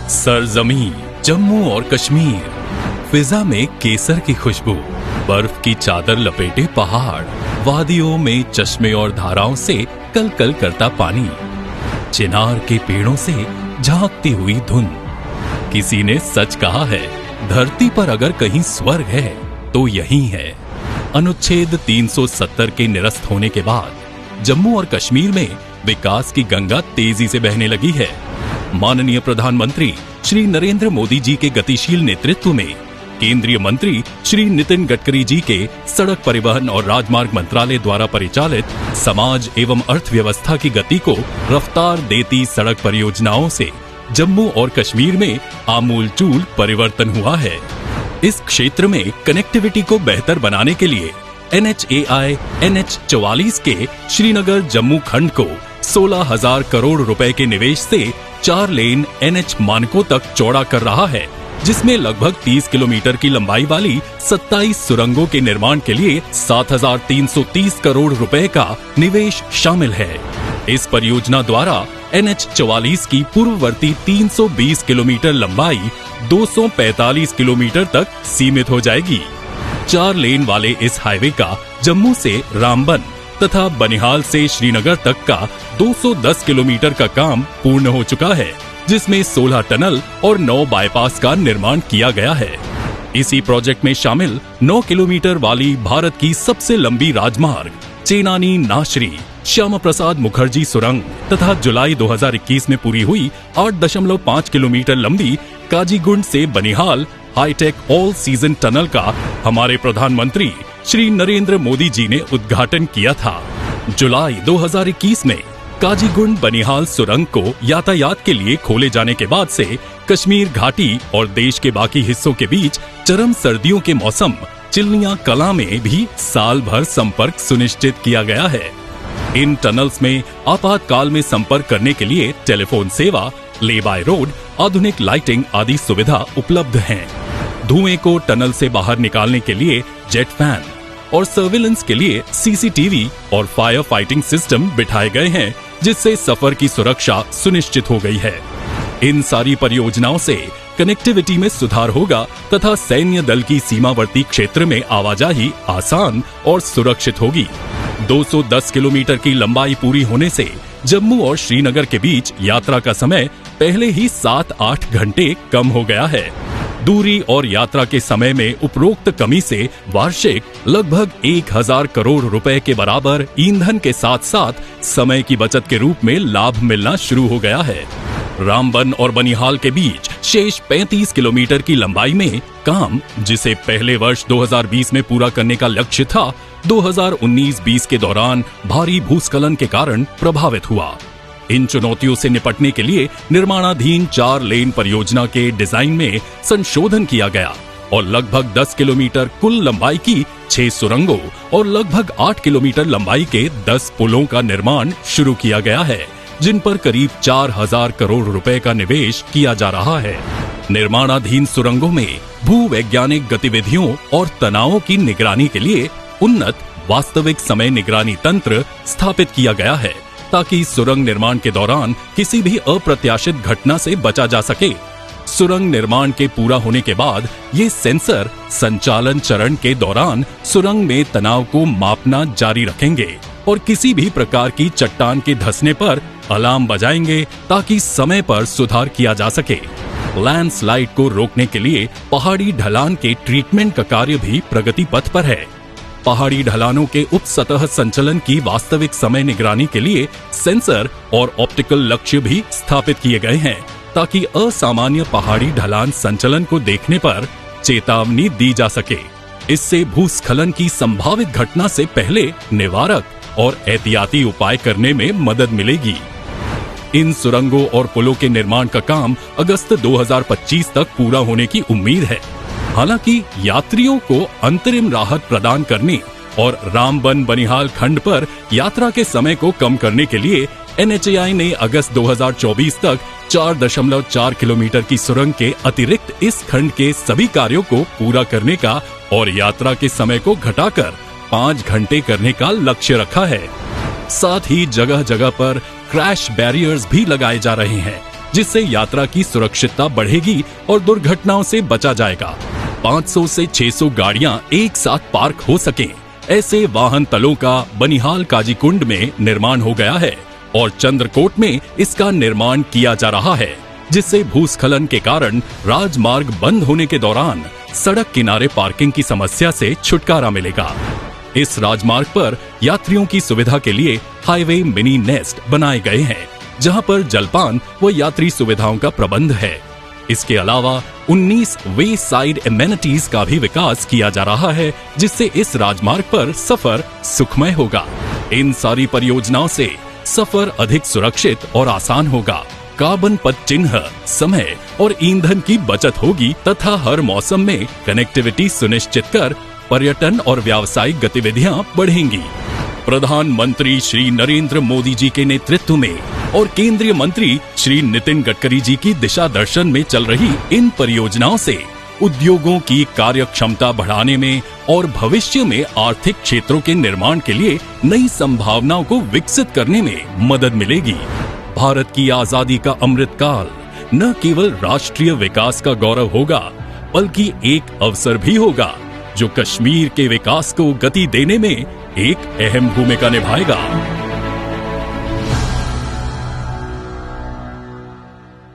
सरजमीं जम्मू और कश्मीर, फिजा में केसर की खुशबू, बर्फ की चादर लपेटे पहाड़, वादियों में चश्मे और धाराओं से कल कल करता पानी, चिनार के पेड़ों से झांकती हुई धुंध। किसी ने सच कहा है, धरती पर अगर कहीं स्वर्ग है तो यही है। अनुच्छेद 370 के निरस्त होने के बाद जम्मू और कश्मीर में विकास की गंगा तेजी से बहने लगी है। माननीय प्रधानमंत्री श्री नरेंद्र मोदी जी के गतिशील नेतृत्व में केंद्रीय मंत्री श्री नितिन गडकरी जी के सड़क परिवहन और राजमार्ग मंत्रालय द्वारा परिचालित समाज एवं अर्थव्यवस्था की गति को रफ्तार देती सड़क परियोजनाओं से जम्मू और कश्मीर में आमूलचूल परिवर्तन हुआ है। इस क्षेत्र में कनेक्टिविटी को बेहतर बनाने के लिए NHAI NH44 के श्रीनगर जम्मू खंड को 16,000 करोड़ रुपए के निवेश से 4 लेन NH मानकों तक चौड़ा कर रहा है, जिसमें लगभग 30 किलोमीटर की लंबाई वाली 27 सुरंगों के निर्माण के लिए 7,330 करोड़ रुपए का निवेश शामिल है। इस परियोजना द्वारा NH44 की पूर्ववर्ती 320 किलोमीटर लंबाई 245 किलोमीटर तक सीमित हो जाएगी। 4 लेन वाले इस हाईवे का जम्मू से रामबन तथा बनिहाल से श्रीनगर तक का 210 किलोमीटर का काम पूर्ण हो चुका है, जिसमें 16 टनल और 9 बाईपास का निर्माण किया गया है। इसी प्रोजेक्ट में शामिल 9 किलोमीटर वाली भारत की सबसे लंबी राजमार्ग चेनानी नाशरी श्यामा प्रसाद मुखर्जी सुरंग तथा जुलाई 2021 में पूरी हुई 8.5 किलोमीटर लंबी काजीगुंड से Banihal high tech all season tunnel का हमारे प्रधानमंत्री श्री नरेंद्र मोदी जी ने उद्घाटन किया था। जुलाई 2021 में काजीगुंड बनिहाल सुरंग को यातायात के लिए खोले जाने के बाद से कश्मीर घाटी और देश के बाकी हिस्सों के बीच चरम सर्दियों के मौसम चिल्लियां कला में भी साल भर संपर्क सुनिश्चित किया गया है। इन टनल्स में आपातकाल में संपर्क करने के लिए टेलीफोन सेवा, ले बाय रोड, आधुनिक लाइटिंग आदि सुविधा उपलब्ध हैं। धुएं को टनल से बाहर निकालने के लिए जेट फैन और सर्विलेंस के लिए CCTV और फायर फाइटिंग सिस्टम बिठाए गए हैं, जिससे सफर की सुरक्षा सुनिश्चित हो गई है। इन सारी परियोजनाओं से कनेक्टिविटी में सुधार होगा तथा सैन्य दल की सीमावर्ती क्षेत्र में आवाजाही आसान और सुरक्षित होगी। 210 किलोमीटर की लंबाई पूरी होने से जम्मू और श्रीनगर के बीच यात्रा का समय पहले ही 7-8 घंटे कम हो गया है। दूरी और यात्रा के समय में उपरोक्त कमी से वार्षिक लगभग 1,000 करोड़ रुपए के बराबर ईंधन के साथ साथ समय की बचत के रूप में लाभ मिलना शुरू हो गया है। रामबन और बनिहाल के बीच शेष 35 किलोमीटर की लंबाई में काम, जिसे पहले वर्ष 2020 में पूरा करने का लक्ष्य था, 2019-20 के दौरान भारी भूस्खलन के कारण प्रभावित हुआ। इन चुनौतियों से निपटने के लिए निर्माणाधीन 4 लेन परियोजना के डिजाइन में संशोधन किया गया और लगभग 10 किलोमीटर कुल लंबाई की 6 सुरंगों और लगभग 8 किलोमीटर लंबाई के 10 पुलों का निर्माण शुरू किया गया है, जिन पर करीब 4,000 करोड़ रुपए का निवेश किया जा रहा है। निर्माणाधीन सुरंगों में भूवैज्ञानिक गतिविधियों और तनावों की निगरानी के लिए उन्नत वास्तविक समय निगरानी तंत्र स्थापित किया गया है, ताकि सुरंग निर्माण के दौरान किसी भी अप्रत्याशित घटना से बचा जा सके। सुरंग निर्माण के पूरा होने के बाद ये सेंसर संचालन चरण के दौरान सुरंग में तनाव को मापना जारी रखेंगे और किसी भी प्रकार की चट्टान के धंसने पर अलार्म बजाएंगे, ताकि समय पर सुधार किया जा सके। लैंडस्लाइड को रोकने के लिए पहाड़ी ढलान के ट्रीटमेंट का कार्य भी प्रगति पथ पर है। पहाड़ी ढलानों के उप सतह संचलन की वास्तविक समय निगरानी के लिए सेंसर और ऑप्टिकल लक्ष्य भी स्थापित किए गए हैं, ताकि असामान्य पहाड़ी ढलान संचलन को देखने पर चेतावनी दी जा सके। इससे भूस्खलन की संभावित घटना से पहले निवारक और एहतियाती उपाय करने में मदद मिलेगी। इन सुरंगों और पुलों के निर्माण का काम अगस्त 2025 तक पूरा होने की उम्मीद है। हालांकि यात्रियों को अंतरिम राहत प्रदान करने और रामबन बनिहाल खंड पर यात्रा के समय को कम करने के लिए NHAI ने अगस्त 2024 तक 4.4 किलोमीटर की सुरंग के अतिरिक्त इस खंड के सभी कार्यों को पूरा करने का और यात्रा के समय को घटाकर 5 घंटे करने का लक्ष्य रखा है। साथ ही जगह जगह पर क्रैश बैरियर्स भी लगाए जा रहे हैं, जिससे यात्रा की सुरक्षितता बढ़ेगी और दुर्घटनाओं से बचा जाएगा। 500 से 600 गाड़ियां एक साथ पार्क हो सकें, ऐसे वाहन तलों का बनिहाल काजीकुंड में निर्माण हो गया है और चंद्रकोट में इसका निर्माण किया जा रहा है, जिससे भूस्खलन के कारण राजमार्ग बंद होने के दौरान सड़क किनारे पार्किंग की समस्या से छुटकारा मिलेगा। इस राजमार्ग पर यात्रियों की सुविधा के लिए हाईवे मिनी नेस्ट बनाए गए हैं, जहां पर जलपान व यात्री सुविधाओं का प्रबंध है। इसके अलावा 19 वे साइड एमेनिटीज का भी विकास किया जा रहा है, जिससे इस राजमार्ग पर सफर सुखमय होगा। इन सारी परियोजनाओं से सफर अधिक सुरक्षित और आसान होगा। कार्बन पद चिन्ह, समय और ईंधन की बचत होगी तथा हर मौसम में कनेक्टिविटी सुनिश्चित कर पर्यटन और व्यावसायिक गतिविधियां बढ़ेंगी। प्रधानमंत्री श्री नरेंद्र मोदी जी के नेतृत्व में और केंद्रीय मंत्री श्री नितिन गडकरी जी की दिशा दर्शन में चल रही इन परियोजनाओं से उद्योगों की कार्य क्षमता बढ़ाने में और भविष्य में आर्थिक क्षेत्रों के निर्माण के लिए नई संभावनाओं को विकसित करने में मदद मिलेगी। भारत की आजादी का अमृत काल न केवल राष्ट्रीय विकास का गौरव होगा, बल्कि एक अवसर भी होगा जो कश्मीर के विकास को गति देने में एक अहम भूमिका निभाएगा।